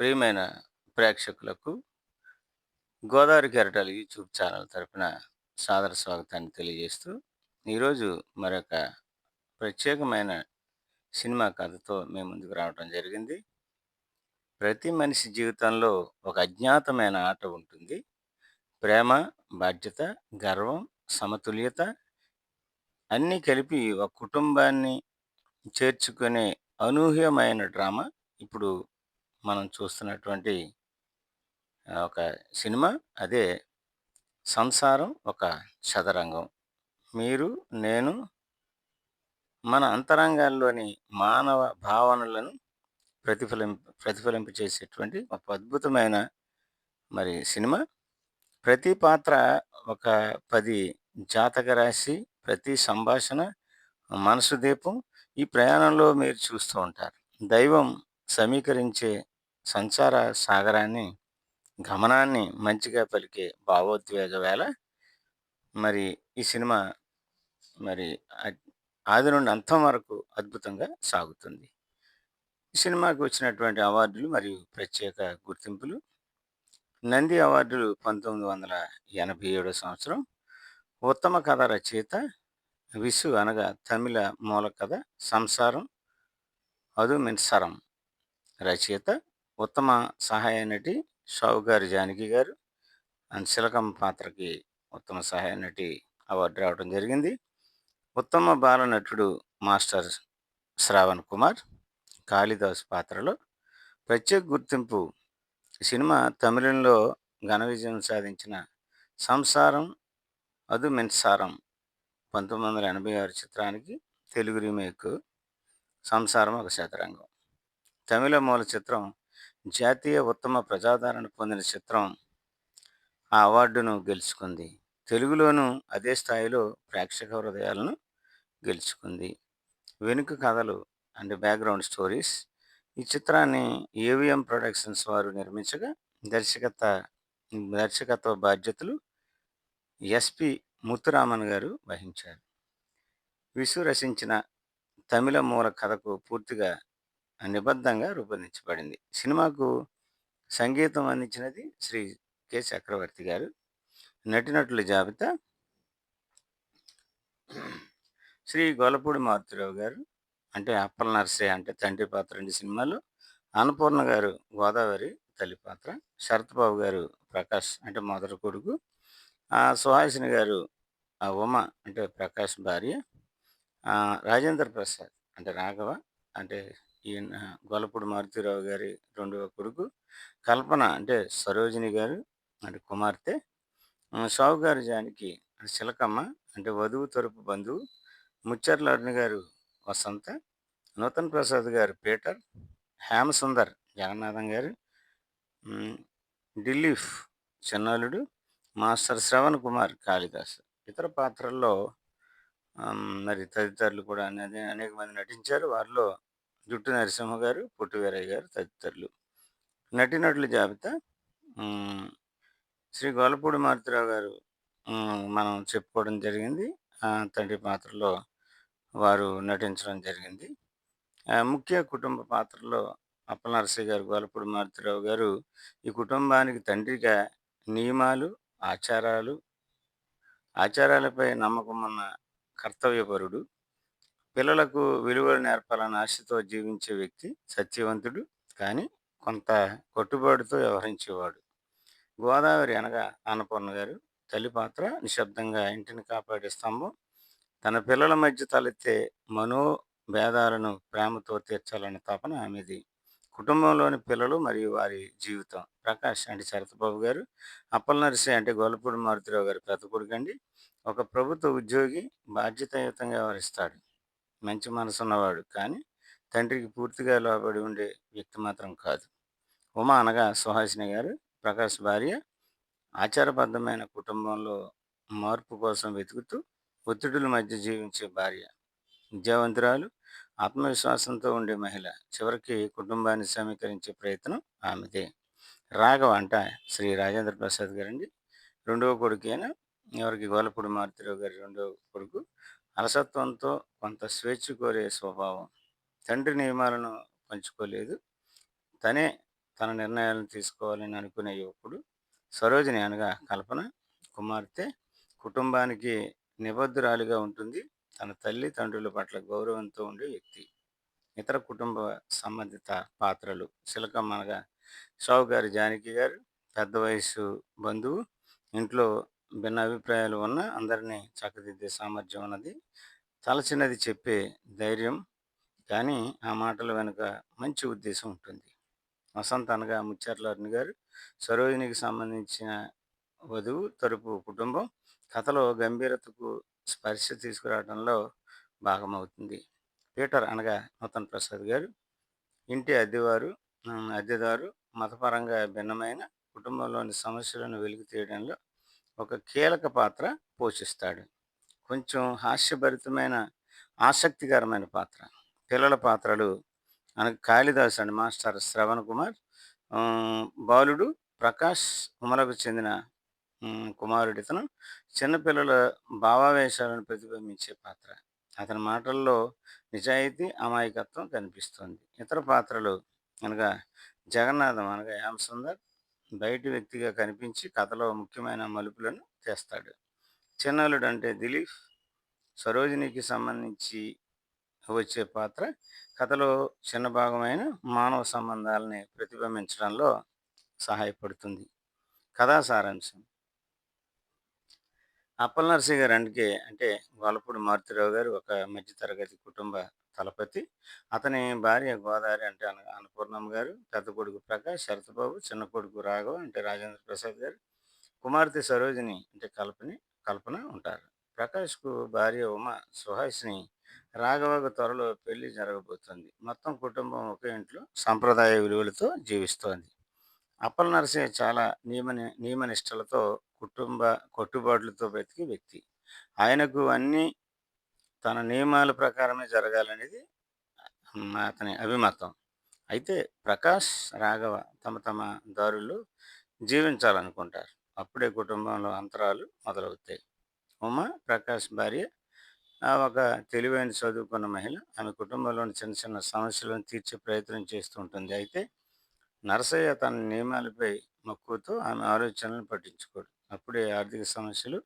ప్రియమైన ప్రేక్షకులకు గోదావరి కెరటాలు యూట్యూబ్ ఛానల్ తరపున సాదర స్వాగతాన్ని తెలియజేస్తూ ఈరోజు మరొక ప్రత్యేకమైన సినిమా కథతో మేము ముందుకు రావడం జరిగింది. ప్రతి మనిషి జీవితంలో ఒక అజ్ఞాతమైన ఆట ఉంటుంది. ప్రేమ, బాధ్యత, గర్వం, సమతుల్యత అన్నీ కలిపి ఒక కుటుంబాన్ని చేర్చుకునే అనూహ్యమైన డ్రామా ఇప్పుడు మనం చూస్తున్నటువంటి ఒక సినిమా. అదే 'సంసారం ఒక చదరంగం'. మీరు, నేను మన అంతరంగాల్లోని మానవ భావనలను ప్రతిఫలింపచేసేటువంటి ఒక అద్భుతమైన సినిమా. ప్రతి పాత్ర ఒక 10 జాతక రాశి, ప్రతి సంభాషణ మనసు దీపం. ఈ ప్రయాణంలో మీరు చూస్తూ ఉంటారు. దైవం సమీకరించే సంచార సాగరాన్ని, గమనాన్ని మంచిగా పలికే భావోద్వేగ వేళ. మరి ఈ సినిమా మరి అద్ ఆది నుండి అంతం వరకు అద్భుతంగా సాగుతుంది. ఈ సినిమాకి వచ్చినటువంటి అవార్డులు మరియు ప్రత్యేక గుర్తింపులు. నంది అవార్డులు 1987 సంవత్సరం. ఉత్తమ కథ రచయిత విసు అనగా తమిళ మూల కథ. సంసారం అదు మిన్సరం రచయిత. ఉత్తమ సహాయ నటి షావుకారు జానకి గారు. అండ్ శిలకమ్మ పాత్రకి ఉత్తమ సహాయ నటి అవార్డు రావడం జరిగింది. ఉత్తమ బాల నటుడు మాస్టర్ శ్రావణ్ కుమార్ కాళిదాస్ పాత్రలో. ప్రత్యేక గుర్తింపు సినిమా తమిళంలో ఘన విజయం సాధించిన 'సంసారం అదు మిన్సారం' 1986 చిత్రానికి తెలుగు రీమేక్ 'సంసారం ఒక చదరంగం'. తమిళ మూల చిత్రం జాతీయ ఉత్తమ ప్రజాదరణ పొందిన చిత్రం. ఆ అవార్డును గెలుచుకుంది. తెలుగులోనూ అదే స్థాయిలో ప్రేక్షక హృదయాలను గెలుచుకుంది. వెనుక కథలు అంటే బ్యాక్‌గ్రౌండ్ స్టోరీస్. ఈ చిత్రాన్ని ఏవిఎం ప్రొడక్షన్స్ వారు నిర్మించగా, దర్శకత్వ దర్శకత్వ బాధ్యతలు ఎస్‌పి ముత్తురామన్ గారు వహించారు. విసు రచించిన తమిళ మూల కథకు పూర్తిగా నిబద్ధంగా రూపొందించబడింది. సినిమాకు సంగీతం అందించినది శ్రీ కె. చక్రవర్తి గారు. నటీనటుల జాబితా: శ్రీ గొల్లపూడి మారుతిరావు గారు అంటే అప్పల నరసయ్య అంటే తండ్రి పాత్ర 2 సినిమాల్లో. అన్నపూర్ణ గారు గోదావరి తల్లి పాత్ర. శరత్ బాబు గారు ప్రకాష్ అంటే మొదటి కొడుకు. సుహాసిని గారు ఉమ అంటే ప్రకాష్ భార్య. రాజేంద్ర ప్రసాద్ అంటే రాఘవ అంటే ఈయన గొల్లపూడి మారుతిరావు గారి రెండవ కొడుకు. కల్పన అంటే సరోజిని గారు అంటే కుమార్తె. షావుకారు జానకి అంటే చిలకమ్మ అంటే వధువు తరపు బంధువు. ముచ్చర్ల అరుణ్ గారు వసంత. నూతన్ ప్రసాద్ గారు పీటర్. హేమసుందర్ జగన్నాథం గారు. హ్మ్. దిలీప్ చిన్నల్లుడు. మాస్టర్ శ్రవణ్ కుమార్ కాళిదాస్. ఇతర పాత్రల్లో తదితరులు కూడా అనేక మంది నటించారు. వారిలో జుట్టు నరసింహ గారు, పొట్టి వీరయ్య గారు తదితరులు. నటీనటుల జాబితా: హ్మ్. శ్రీ గొల్లపూడి మారుతిరావు గారు మనం చెప్పుకోవడం జరిగింది. తండ్రి పాత్రలో వారు నటించడం జరిగింది. ముఖ్య కుటుంబ పాత్రలో అప్పల నరసయ్య గారు, గోలపూడి మారుతిరావు గారు ఈ కుటుంబానికి తండ్రిగా నియమాలు, ఆచారాలు ఆచారాలపై నమ్మకమున్న కర్తవ్యపరుడు. పిల్లలకు విలువలు నేర్పాలన్న ఆశతో జీవించే వ్యక్తి. సత్యవంతుడు, కానీ కొంత కట్టుబాటుతో వ్యవహరించేవాడు. గోదావరి అనగా అన్నపూర్ణ గారు. తల్లి పాత్ర నిశ్శబ్దంగా ఇంటిని కాపాడే స్తంభం. తన పిల్లల మధ్య తలెత్తే మనోభేదాలను ప్రేమతో తీర్చాలన్న తపన ఆమెది. కుటుంబంలోని పిల్లలు మరియు వారి జీవితం. ప్రకాష్ అంటే శరత్బాబు గారు. అప్పల నరసయ్య అంటే గొల్లపూడి మారుతిరావు గారు పెద్ద కొడుకండి. ఒక ప్రభుత్వ ఉద్యోగి, బాధ్యతాయుతంగా వ్యవహరిస్తాడు. మంచి మనసున్నవాడు, కానీ తండ్రికి పూర్తిగా లోబడి ఉండే వ్యక్తి మాత్రం కాదు. ఉమ అనగా సుహాసిని గారు. ప్రకాష్ భార్య. ఆచారబద్ధమైన కుటుంబంలో మార్పు కోసం వెతుకుతూ ఒత్తిడుల మధ్య జీవించే భార్య. విద్యావంతురాలు, ఆత్మవిశ్వాసంతో ఉండే మహిళ. చివరికి కుటుంబాన్ని సమీకరించే ప్రయత్నం ఆమెదే. రాఘవ అంట శ్రీ రాజేంద్ర ప్రసాద్ గారండి. రెండవ కొడుకైన ఎవరికి గోలపూడి మారుతిరావు గారి రెండవ కొడుకు. అలసత్వంతో కొంత స్వేచ్ఛ కోరే స్వభావం. తండ్రి నియమాలను పంచుకోలేదు. తనే తన నిర్ణయాలను తీసుకోవాలని అనుకునే యువకుడు. సరోజిని అనగా కల్పన కుమార్తె కుటుంబానికి నిబద్ధురాలిగా ఉంటుంది. తన తల్లి, తండ్రుల పట్ల గౌరవంతో ఉండే వ్యక్తి. ఇతర కుటుంబ సంబంధిత పాత్రలు శిలకమ్మ అనగా షావుకారి జానకి గారు, పెద్ద వయసు బంధువు, ఇంట్లో భిన్న అభిప్రాయాలు ఉన్న అందరినీ చక్కదిద్దే సామర్థ్యం ఉన్నది. తలచినది చెప్పే ధైర్యం, కానీ ఆ మాటల వెనుక మంచి ఉద్దేశం ఉంటుంది. వసంత్ అనగా ముత్యాల అరుణ్ గారు, సరోజినికి సంబంధించిన వధువు తరపు కుటుంబం కథలో గంభీరతకు స్పర్శ తీసుకురావడంలో భాగమవుతుంది. పీటర్ అనగా నూతన్ ప్రసాద్ గారు, ఇంటి అద్దెదారు, మతపరంగా భిన్నమైన కుటుంబంలోని సమస్యలను వెలికి తీయడంలో ఒక కీలక పాత్ర పోషిస్తాడు. కొంచెం హాస్యభరితమైన, ఆసక్తికరమైన పాత్ర. పిల్లల పాత్రలు అనగా కాళిదాసు అండి మాస్టర్ శ్రవణ్ కుమార్, బాలుడు ప్రకాష్ ఉమలకు చెందిన కుమారుడితను. చిన్నపిల్లల భావావేశాలను ప్రతిబింబించే పాత్ర. అతని మాటల్లో నిజాయితీ, అమాయకత్వం కనిపిస్తుంది. ఇతర పాత్రలు అనగా జగన్నాథం అనగా యామ్ సుందర్ బయటి వ్యక్తిగా కనిపించి కథలో ముఖ్యమైన మలుపులను తెస్తాడు. చిన్నల్లుడు అంటే దిలీప్ సరోజినికి సంబంధించి వచ్చే పాత్ర కథలో చిన్న భాగమైన మానవ సంబంధాలని ప్రతిబింబించడంలో సహాయపడుతుంది. కథా సారాంశం: అప్పలనరసయ్య గారు అంటే గొల్లపూడి మారుతిరావు గారు ఒక మధ్యతరగతి కుటుంబ తలపతి. అతని భార్య గోదావరి అంటే అన్నపూర్ణమ్మ గారు, పెద్ద కొడుకు ప్రకాష్, శరత్బాబు, చిన్న కొడుకు రాఘవ అంటే రాజేంద్ర ప్రసాద్ గారు, కుమార్తె సరోజిని అంటే కల్పన ఉంటారు. ప్రకాష్కు భార్య ఉమ సుహాసిని, రాఘవకు త్వరలో పెళ్లి జరగబోతోంది. మొత్తం కుటుంబం ఒకే ఇంట్లో సంప్రదాయ విలువలతో జీవిస్తోంది. అప్పల నరసయ్య చాలా నియమనిష్టలతో, కుటుంబ కట్టుబాట్లతో బ్రతికే వ్యక్తి. ఆయనకు అన్నీ తన నియమాల ప్రకారమే జరగాలనేది అతని అభిమతం. అయితే ప్రకాష్, రాఘవ తమ తమ దారుల్లో జీవించాలనుకుంటారు. అప్పుడే కుటుంబంలో అంతరాలు మొదలవుతాయి. ఉమ ప్రకాష్ భార్య ఒక తెలివైన చదువుకున్న మహిళ. ఆమె కుటుంబంలోని చిన్న చిన్న సమస్యలను తీర్చే ప్రయత్నం చేస్తూ ఉంటుంది. అయితే నరసయ్య తన నియమాలపై మక్కువతో ఆమె ఆలోచనలను పట్టించుకోడు. అప్పుడే ఆర్థిక సమస్యలు,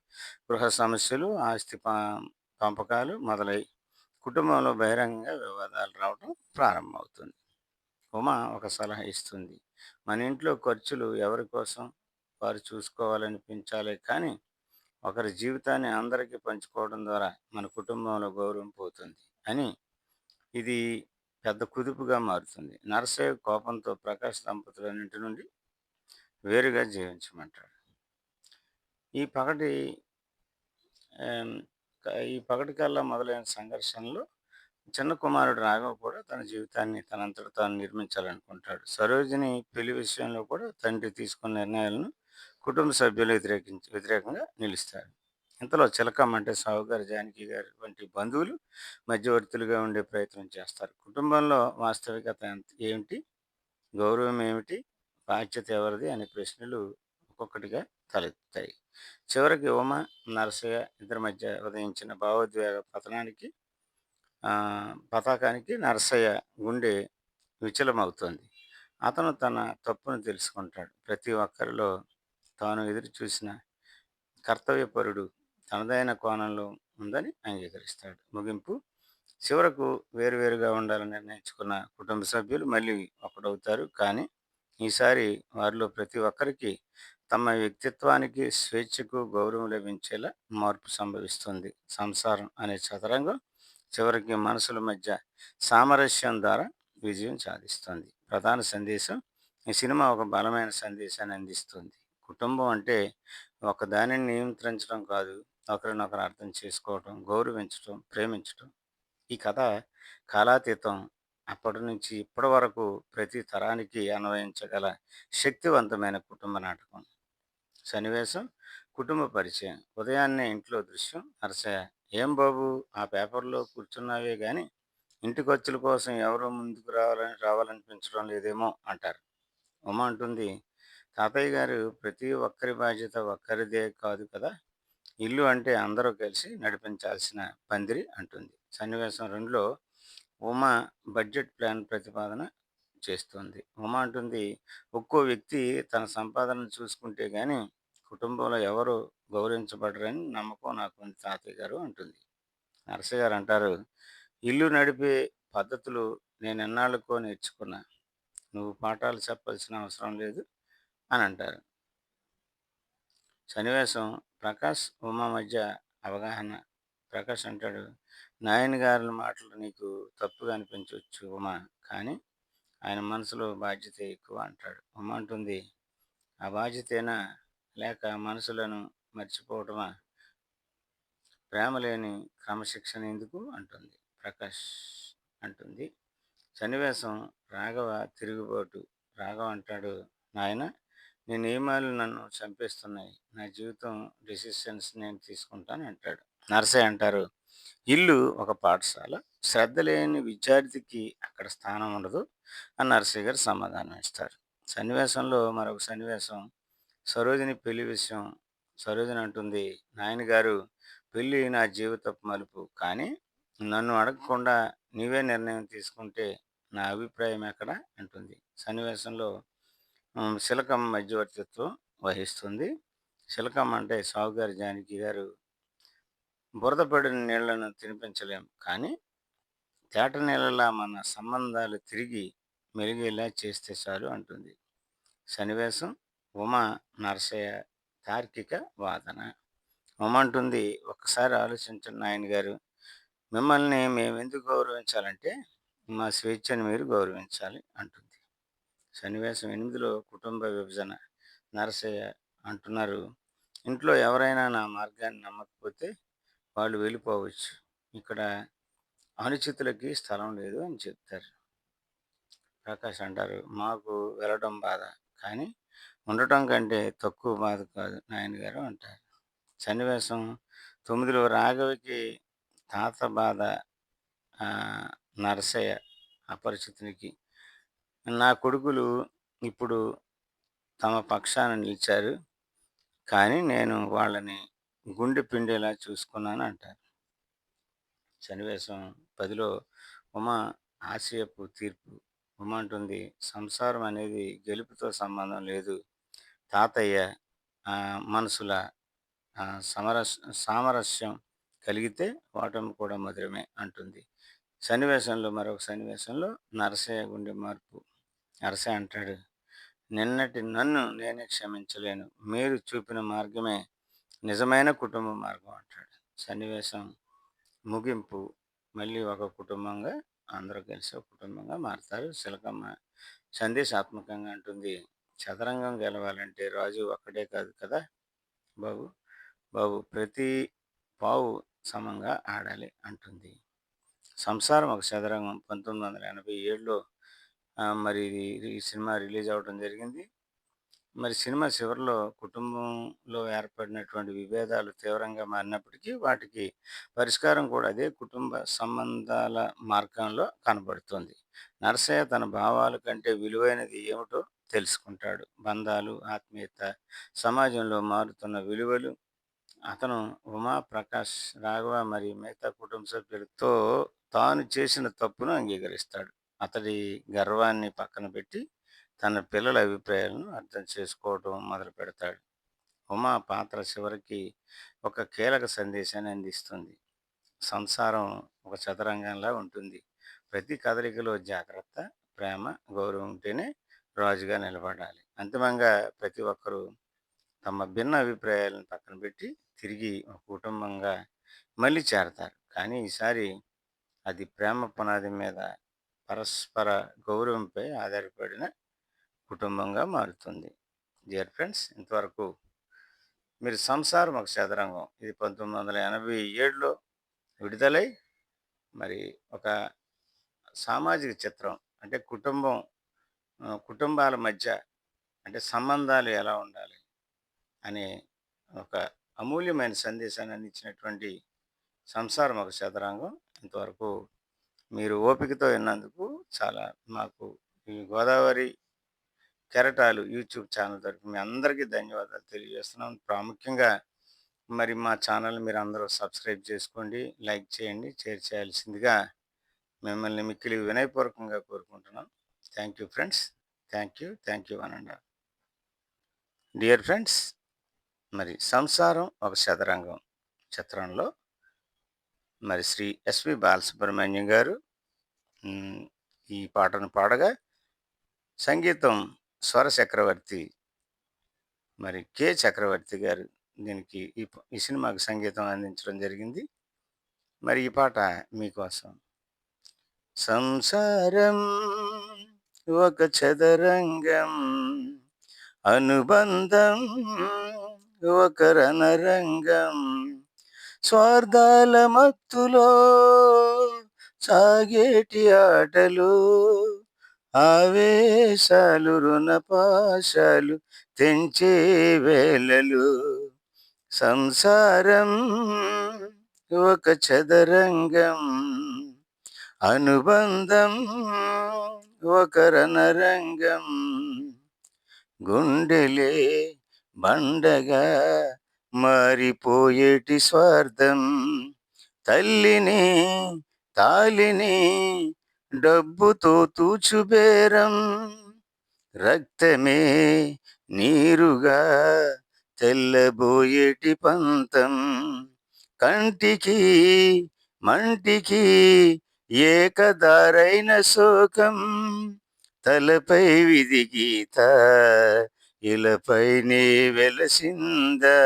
గృహ సమస్యలు, ఆస్తి పంపకాలు మొదలై కుటుంబంలో బహిరంగంగా వివాదాలు రావడం ప్రారంభమవుతుంది. ఉమ ఒక సలహా ఇస్తుంది: మన ఇంట్లో ఖర్చులు ఎవరి కోసం వారు చూసుకోవాలనిపించాలే కానీ ఒకరి జీవితాన్ని అందరికీ పంచుకోవడం ద్వారా మన కుటుంబంలో గౌరవం పోతుంది అని. ఇది పెద్ద కుదుపుగా మారుతుంది. నరసయ్య కోపంతో ప్రకాష్ దంపతులన్నింటి నుండి వేరుగా జీవించమంటాడు. ఈ పగటి ఆమ్, ఈ పగటి కల్లా మొదలైన సంఘర్షణలో చిన్న కుమారుడు రాఘవ్ కూడా తన జీవితాన్ని తనంతట తాను నిర్మించాలనుకుంటాడు. సరోజిని పెళ్లి విషయంలో కూడా తండ్రి తీసుకున్న నిర్ణయాలను కుటుంబ సభ్యులు వ్యతిరేకంగా నిలుస్తారు. ఇంతలో చిలకమ్మ అంటే సావుగారు జానకి గారి వంటి బంధువులు మధ్యవర్తులుగా ఉండే ప్రయత్నం చేస్తారు. కుటుంబంలో వాస్తవికత ఏమిటి, గౌరవం ఏమిటి, బాధ్యత ఎవరిది అనే ప్రశ్నలు ఒక్కొక్కటిగా తలెత్తుతాయి. చివరికి ఉమ, నరసయ్య ఇద్దరి మధ్య ఉదయించిన భావోద్వేగ పతాకానికి నరసయ్య గుండె విచలమవుతోంది. అతను తన తప్పును తెలుసుకుంటాడు. ప్రతి ఒక్కరిలో తాను ఎదురు చూసిన కర్తవ్యపరుడు తనదైన కోణంలో ఉందని అంగీకరిస్తాడు. ముగింపు: చివరకు వేరువేరుగా ఉండాలని నిర్ణయించుకున్న కుటుంబ సభ్యులు మళ్ళీ ఒకటవుతారు. కానీ ఈసారి వారిలో ప్రతి ఒక్కరికి తమ వ్యక్తిత్వానికి, స్వేచ్ఛకు గౌరవం లభించేలా మార్పు సంభవిస్తుంది. సంసారం అనే చదరంగం చివరికి మనసుల మధ్య సామరస్యం ద్వారా విజయం సాధిస్తుంది. ప్రధాన సందేశం: ఈ సినిమా ఒక బలమైన సందేశాన్ని అందిస్తుంది. కుటుంబం అంటే ఒకదానిని నియంత్రించడం కాదు, ఒకరినొకరు అర్థం చేసుకోవటం, గౌరవించటం, ప్రేమించటం. ఈ కథ కాలాతీతం. అప్పటి నుంచి ఇప్పటి వరకు ప్రతి తరానికి అన్వయించగల శక్తివంతమైన కుటుంబ నాటకం. సన్నివేశం: కుటుంబ పరిచయం. ఉదయాన్నే ఇంట్లో దృశ్యం. నరసయ్య: ఏం బాబు, ఆ పేపర్లో కూర్చున్నావే గాని ఇంటి ఖర్చుల కోసం ఎవరో ముందుకు రావాలనిపించడం లేదేమో అంటారు. ఉమ అంటుంది: తాతయ్య గారు, ప్రతి ఒక్కరి బాధ్యత ఒక్కరిదే కాదు కదా, ఇల్లు అంటే అందరూ కలిసి నడిపించాల్సిన పందిరి అంటుంది. సన్నివేశం 2లో ఉమ బడ్జెట్ ప్లాన్ ప్రతిపాదన చేస్తుంది. ఉమ అంటుంది, ఒక్కో వ్యక్తి తన సంపాదనను చూసుకుంటే గాని కుటుంబంలో ఎవరు గౌరవించబడరని నమ్మకం నాకుంది తాతయ్య గారు అంటుంది. నరసయ్య గారు అంటారు, ఇల్లు నడిపే పద్ధతులు నేనెన్నాళ్ళకో నేర్చుకున్నా. నువ్వు పాఠాలు చెప్పాల్సిన అవసరం లేదు అని అంటారు. సన్నివేశం ప్రకాష్, ఉమ మధ్య అవగాహన. ప్రకాష్ అంటాడు, నాయన గారి మాటలు నీకు తప్పుగా అనిపించవచ్చు ఉమ, కానీ ఆయన మనసులో బాధ్యత ఎక్కువ అంటాడు. ఉమ అంటుంది, ఆ బాధ్యతేనా లేక మనసులను మర్చిపోవటమా? ప్రేమ లేని క్రమశిక్షణ ఎందుకు అంటుంది. ప్రకాష్ అంటుంది. సన్నివేశం రాఘవ తిరుగుబాటు. రాఘవ అంటాడు, నాయన నీ నియమాలు నన్ను చంపేస్తున్నాయి. నా జీవితం డెసిషన్స్ నేను తీసుకుంటాను అంటాడు. నరసయ్య అంటారు, ఇల్లు ఒక పాఠశాల. శ్రద్ధ లేని విద్యార్థికి అక్కడ స్థానం ఉండదు అని నరసయ్య గారు సమాధానం ఇస్తారు. సన్నివేశంలో మరొక సన్నివేశం సరోజిని పెళ్లి విషయం. సరోజిని అంటుంది, నాయనగారు పెళ్ళి నా జీవితపు మలుపు. కానీ నన్ను అడగకుండా నీవే నిర్ణయం తీసుకుంటే నా అభిప్రాయం ఎక్కడ అంటుంది. సన్నివేశంలో శిలకమ్మ మధ్యవర్తిత్వం వహిస్తుంది. శిలకమ్మ అంటే సావుగారి జానకి గారు, బురద పడిన నీళ్లను తినిపించలేం, కానీ తేట నీళ్ళలా మన సంబంధాలు తిరిగి మెలిగేలా చేస్తే చాలు అంటుంది. సన్నివేశం ఉమ నరసయ్య తార్కిక వాదన. ఉమ అంటుంది, ఒక్కసారి ఆలోచించండి నాయన గారు, మిమ్మల్ని మేమెందుకు గౌరవించాలంటే మా స్వేచ్ఛను మీరు గౌరవించాలి అంటుంది. సన్నివేశం 8లో కుటుంబ విభజన. నరసయ్య అంటున్నారు, ఇంట్లో ఎవరైనా నా మార్గాన్ని నమ్మకపోతే వాళ్ళు వెళ్ళిపోవచ్చు. ఇక్కడ అనుచితులకి స్థలం లేదు అని చెప్తారు. ప్రకాష్ అంటారు, మాకు వెళ్ళడం బాధ, కానీ ఉండటం కంటే తక్కువ బాధ కాదు నాయనగారు అంటారు. సన్నివేశం 9లో రాఘవకి తాత బాధ, నరసయ్య అపరిచితునికి. నా కొడుకులు ఇప్పుడు తమ పక్షాన నిలిచారు, కానీ నేను వాళ్ళని గుండె పిండేలా చూసుకున్నాను అంటారు. సన్నివేశం 10లో ఉమ ఆసియపు తీర్పు. ఉమ అంటుంది, సంసారం అనేది గెలుపుతో సంబంధం లేదు. తాతయ్య మనసుల ఆ, సమరస్ సామరస్యం కలిగితే ఓటమి కూడా మధురమే అంటుంది. సన్నివేశంలో మరొక సన్నివేశంలో నరసయ్య గుండె మార్పు. నరసయ్య అంటాడు, నిన్నటి నన్ను నేనే క్షమించలేను. మీరు చూపిన మార్గమే నిజమైన కుటుంబ మార్గం అంటాడు. సన్నివేశం ముగింపు. మళ్ళీ ఒక కుటుంబంగా అందరూ కలిసి ఒక కుటుంబంగా మారతారు. శిలకమ్మ సందేశాత్మకంగా అంటుంది, చదరంగం గెలవాలంటే రాజు ఒక్కడే కాదు కదా బాబు, బాబు ప్రతి పావు సమంగా ఆడాలి అంటుంది. సంసారం ఒక చదరంగం 1987లో మరి ఈ సినిమా రిలీజ్ అవ్వడం జరిగింది. మరి సినిమా చివరిలో కుటుంబంలో ఏర్పడినటువంటి విభేదాలు తీవ్రంగా మారినప్పటికీ వాటికి పరిష్కారం కూడా అదే కుటుంబ సంబంధాల మార్గంలో కనబడుతుంది. నరసయ్య తన భావాల కంటే విలువైనది ఏమిటో తెలుసుకుంటాడు. బంధాలు, ఆత్మీయత, సమాజంలో మారుతున్న విలువలు. అతను ఉమా, ప్రకాష్, రాఘవ మరియు మిగతా కుటుంబ సభ్యులతో తాను చేసిన తప్పును అంగీకరిస్తాడు. అతడి గర్వాన్ని పక్కన పెట్టి తన పిల్లల అభిప్రాయాలను అర్థం చేసుకోవడం మొదలు పెడతాడు. ఉమా పాత్ర చివరికి ఒక కీలక సందేశాన్ని అందిస్తుంది. సంసారం ఒక చదరంగంలా ఉంటుంది. ప్రతి కదలికలో జాగ్రత్త, ప్రేమ, గౌరవం ఉంటేనే రాజుగా నిలబడాలి. అంతిమంగా ప్రతి ఒక్కరూ తమ భిన్న అభిప్రాయాలను పక్కన పెట్టి తిరిగి ఒక కుటుంబంగా మళ్ళీ చేరతారు. కానీ ఈసారి అది ప్రేమ పునాది మీద పరస్పర గౌరవంపై ఆధారపడిన కుటుంబంగా మారుతుంది. డియర్ ఫ్రెండ్స్, ఇంతవరకు మీరు సంసారం ఒక చదరంగం, ఇది 1987లో విడుదలై మరి ఒక సామాజిక చిత్రం. అంటే కుటుంబాల మధ్య అంటే సంబంధాలు ఎలా ఉండాలి అనే ఒక అమూల్యమైన సందేశాన్ని అందించినటువంటి సంసారం ఒక చదరంగం. ఇంతవరకు మీరు ఓపికతో విన్నందుకు చాలా మాకు ఈ గోదావరి కెరటాలు యూట్యూబ్ ఛానల్ తరఫున మీ అందరికీ ధన్యవాదాలు తెలియజేస్తున్నాం. ప్రాముఖ్యంగా మరి మా ఛానల్ మీరు అందరూ సబ్స్క్రైబ్ చేసుకోండి, లైక్ చేయండి, షేర్ చేయాల్సిందిగా మిమ్మల్ని మిక్కిలి వినయపూర్వకంగా కోరుకుంటున్నాం. Thank you friends. Thank you one and all. Dear friends, మరి 'సంసారం ఒక చదరంగం' చిత్రంలో మరి శ్రీ ఎస్‌పి బాలసుబ్రహ్మణ్యం గారు ఈ పాటను పాడగా, సంగీతం స్వర చక్రవర్తి మరి కె. చక్రవర్తి గారు దీనికి ఈ సినిమాకి సంగీతం అందించడం జరిగింది. మరి ఈ పాట మీకోసం. సంసారం ఒక చదరంగం, అనుబంధం ఒక రణరంగం, స్వార్థాల మత్తులో సాగేటి ఆటలు, ఆవేశాలు రుణపాశాలు తెంచే వేళలు. సంసారం ఒక చదరంగం, అనుబంధం ఒక రణరంగం, గుండెలే బండగా మారిపోయేటి స్వార్థం, తల్లిని తాలిని డబ్బుతో తూచుబేరం, రక్తమే నీరుగా తెల్లబోయేటి పంతం, కంటికి మంటికి ఏకదారైన శోకం, తలపై విధి గీత ఇలపైనే వెలసిందా,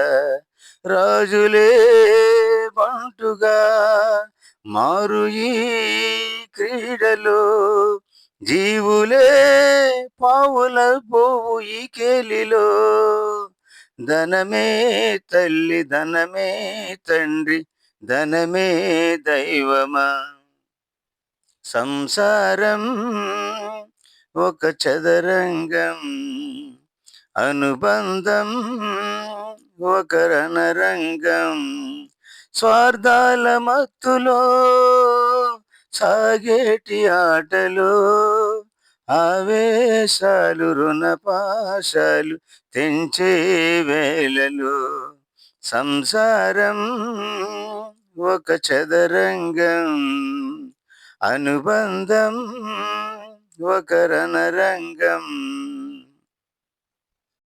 రాజులే బంటుగా మారు ఈ క్రీడలో, జీవులే పావుల పోవు ఈ కేలిలో, ధనమే తల్లి ధనమే తండ్రి ధనమే దైవమా, సంసారం ఒక చదరంగం, అనుబంధం ఒక రణరంగం, స్వార్థాల మత్తులో సాగేటి ఆటలు, ఆవేశాలు రుణపాశాలు తెంచే వేళలు. సంసారం ఒక చదరంగం, అనుబంధం ఒక రణరంగం,